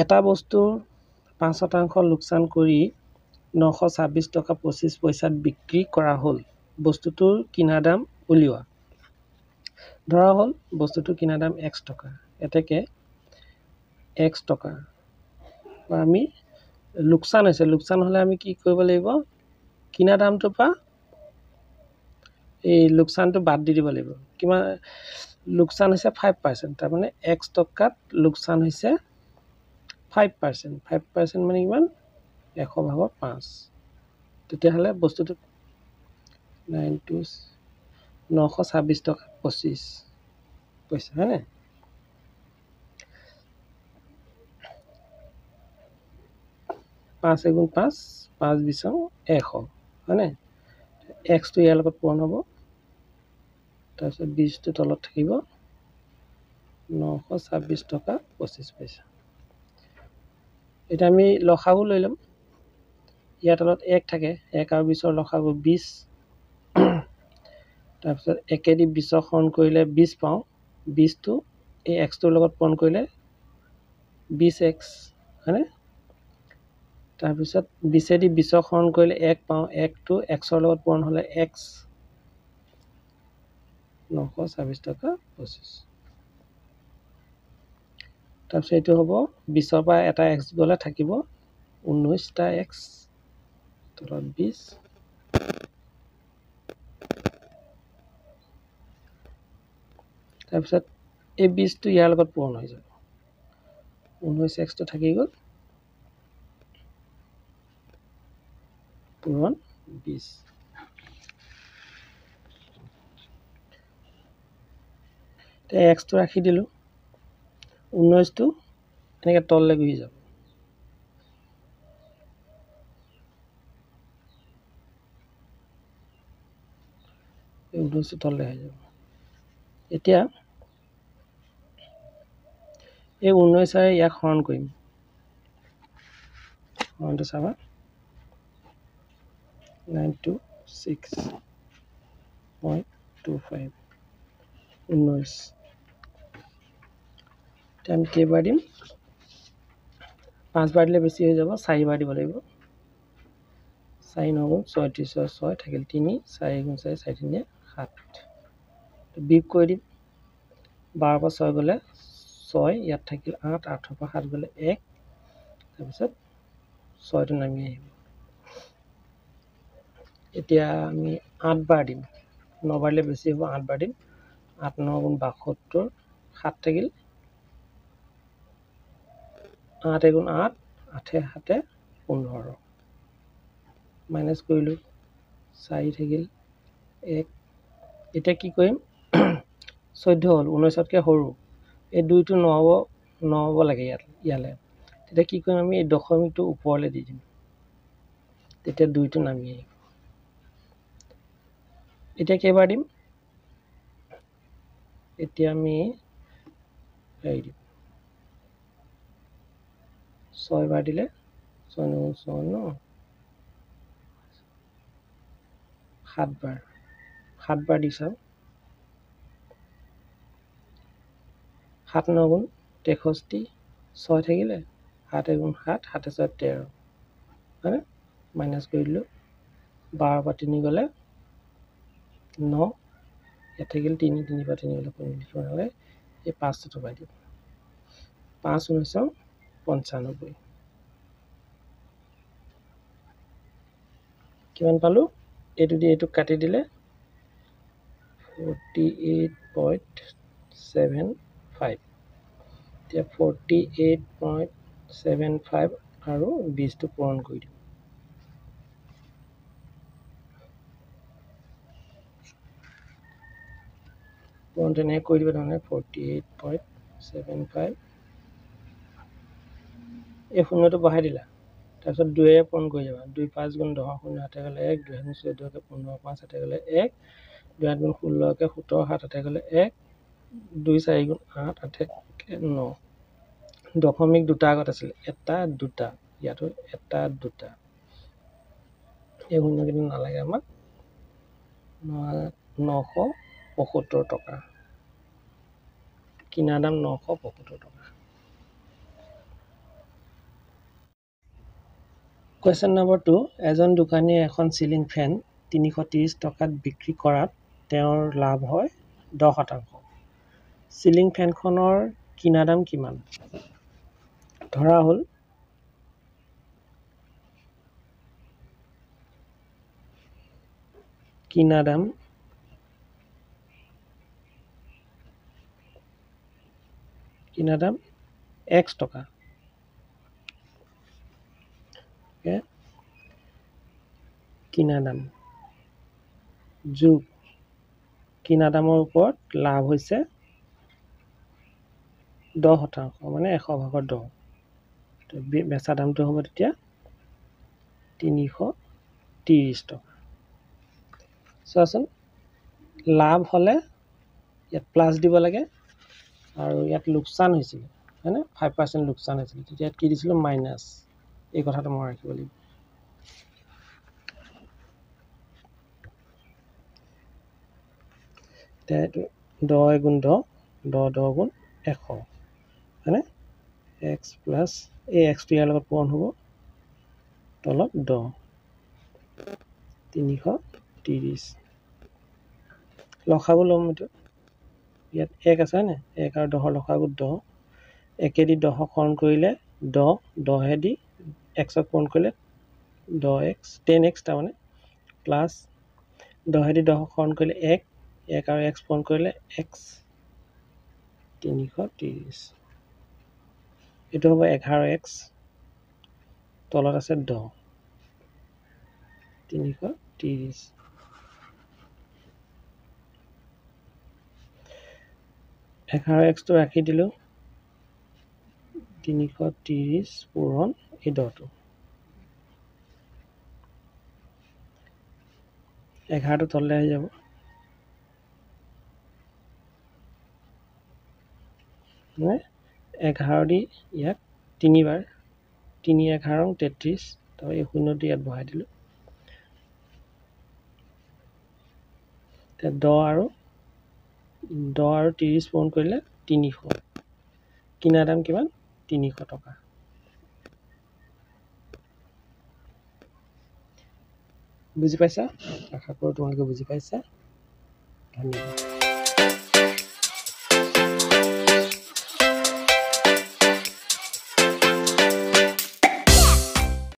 এটা বস্তুৰ 5% লোকচান কৰি 926 টকা 25 পইচাত বিক্ৰী কৰা হ'ল। বস্তুটোৰ কিনা দাম উলিওৱা। ধৰা হ'ল বস্তুটোৰ কিনা দাম x টকা। এতেকে x টকা বা আমি লোকচান হৈছে। লোকচান হ'লে আমি কি কৰিব লাগিব? কিনা দামটোৰ পৰা এই লোকচানটো বাদ দি দিব লাগিব। কিমান লোকচান হৈছে 5%। তাৰ মানে x টকাত লোকচান হৈছে 5%। 5% মানে কিমান? 100/5। তেতিয়াহ'লে বস্তুটো 926 টকা 25 পইচা হয়নে? পাঁচ এগুণ 5, 5 20 100 হয়নে? এক্সটো ইয়াৰ লগত পূৰণ হ'ব। তাৰপিছত 20টো তলত থাকিব 926 টকা 25 পইচা। এতিয়া আমি লসাগু লৈ ল'ম। ইয়াৰ তলত 1 থাকে। 1 আৰু 20ৰ লসাগু 20। তাৰপিছত 1 দি 20 হৰণ কৰিলে 20 পাওঁ। 20টো এই এক্সটোৰ লগত পূৰণ কৰিলে 20x হয়নে? তাৰপিছত 20 দি 20 হৰণ কৰিলে 1 পাওঁ। 1টো xৰ লগত পূৰণ হ'লে x 926 টকা 25। তাৰপিছত এইটো হ'ব 20ৰ পৰা এটা x গ'লে থাকিব 19টা x তলত 20। তাৰপিছত এই 20টো ইয়াৰ লগত পূৰণ হৈ যাব। 19xটো থাকি গ'ল পূৰণ 20। এতিয়া xটো ৰাখি দিলোঁ। 19টো এনেকৈ তললৈ গুচি যাব। এই 19টো তললৈ হৈ যাব। এতিয়া এই 19ৰে ইয়াক হৰণ কৰিম। হৰণটো চাবা 926.25 19। এতিয়া আমি কেইবাৰ দিম? 5 বাৰ দিলে বেছি হৈ যাব। 4 বাৰ দিব লাগিব। 4 9 গুণ 36 6 থাকিল 3 4 গুণ 4 4 3 7। বিয়োগ কৰি দিম। 12 পৰা 6 গ'লে 6 ইয়াত থাকিল 8 8ৰ পৰা 7 গ'লে 1। তাৰপিছত 6টো নামি আহিব। এতিয়া আমি 8 বাৰ দিম। 9 বাৰ দিলে বেছি হ'ব। 8 বাৰ দিম। 8 9 গুণ 72 7 থাকিল 8 এগুণ 8 8 7 15 মাইনাছ কৰিলোঁ 4 থাকিল 1। এতিয়া কি কৰিম? 14 হ'ল 19তকৈ সৰু। এই 2টো নহ'ব লাগে ইয়ালৈ। তেতিয়া কি কৰিম? আমি এই দশমিকটো ওপৰলৈ দি দিম। তেতিয়া 2টো নামি আহিব। এতিয়া কেইবাৰ দিম? এতিয়া আমি হেৰি দিম 6 বাৰ দিলে 6 9 6 9 7 বাৰ 7 বাৰ দি চাওঁ। 7 9 গুণ 63 6 থাকিলে 7 এগুণ 7 7 6 13 হয়নে? মাইনাছ কৰি দিলোঁ। 12 পৰা 3 গ'লে 9 ইয়াত থাকিল 3 3 পৰা 3 গ'লে 15 হ'লে এই 5টো পাই দিম। 5 1995 কিমান পালোঁ? এইটো দি এইটোক কাটি দিলে 48.75। এতিয়া 48.75 আৰু 20টো পূৰণ কৰি দিম। পূৰণ তেনেকৈ কৰি দিব। তাৰমানে 48.75 এই শূন্যটো বহাই দিলা। তাৰপিছত 2ৰে পূৰণ কৰি যাবা। 2 5 গুণ 10 0 হাতে গ'লে 1 2 গুণ 14 15 5 হাতে গ'লে 1 2 8 গুণ 16 17 7 হাতে গ'লে 1 2 4 গুণ 8 8 9। দশমিক দুটা আগত আছিল। এটা দুটা ইয়াতো এটা দুটা। এই শূন্যকেইটা নালাগে আমাক। 975 টকা। কিনা দাম 975 টকা। Question number 2. এজন দোকানীয়ে এখন চিলিং ফেন 330 টকাত বিক্ৰী কৰাত তেওঁৰ লাভ হয় 10%। চিলিং ফেনখনৰ কিনা দাম কিমান? ধৰা হ'ল কিনা দাম x টকা। কিনা দাম যোগ কিনা দামৰ ওপৰত লাভ হৈছে 10%, মানে 100/10। বেচা দামটো হ'ব তেতিয়া 330 টকা। চোৱাচোন, লাভ হ'লে ইয়াত প্লাছ দিব লাগে আৰু ইয়াত লোকচান হৈছিল, হয়নে? 5% লোকচান হৈছিল, তেতিয়া কি দিছিলোঁ? মাইনাছ। এই কথাটো মই ৰাখিব লাগিব। এতিয়া এইটো 10 গুণ 10, 10 গুণ 100, হয়নে? এক্স প্লাছ এই এক্সটো ইয়াৰ লগত পূৰণ হ'ব, তলত 10, 330। লসাগু ল'ম এইটো, ইয়াত 1 আছে হয়নে? 1 আৰু 10ৰ লসাগু 10, 1 দি 10ক হৰণ কৰিলে 10, 10 দি xক পূৰণ কৰিলে 10x, 10x তাৰমানে, প্লাছ 10 দি 10ক হৰণ কৰিলে 1, 1 আৰু x পূৰণ কৰিলে x, 330। এইটো হ'ব 11x, তলত আছে 10, 330। এঘাৰ এক্সটো ৰাখি দিলোঁ, 330 পূৰণ এই 10টো, 11টো তললৈ আহি যাব, মানে 11 দি ইয়াক 3 বাৰ, 3 11 33, তাৰ এই 0 দি ইয়াত বহাই দিলোঁ। 10 আৰু 30 পূৰণ কৰিলে 300। কিনা দাম কিমান? 300 টকা। বুজি পাইছা? আশা কৰোঁ তোমালোকে বুজি পাইছা। ধন্যবাদ।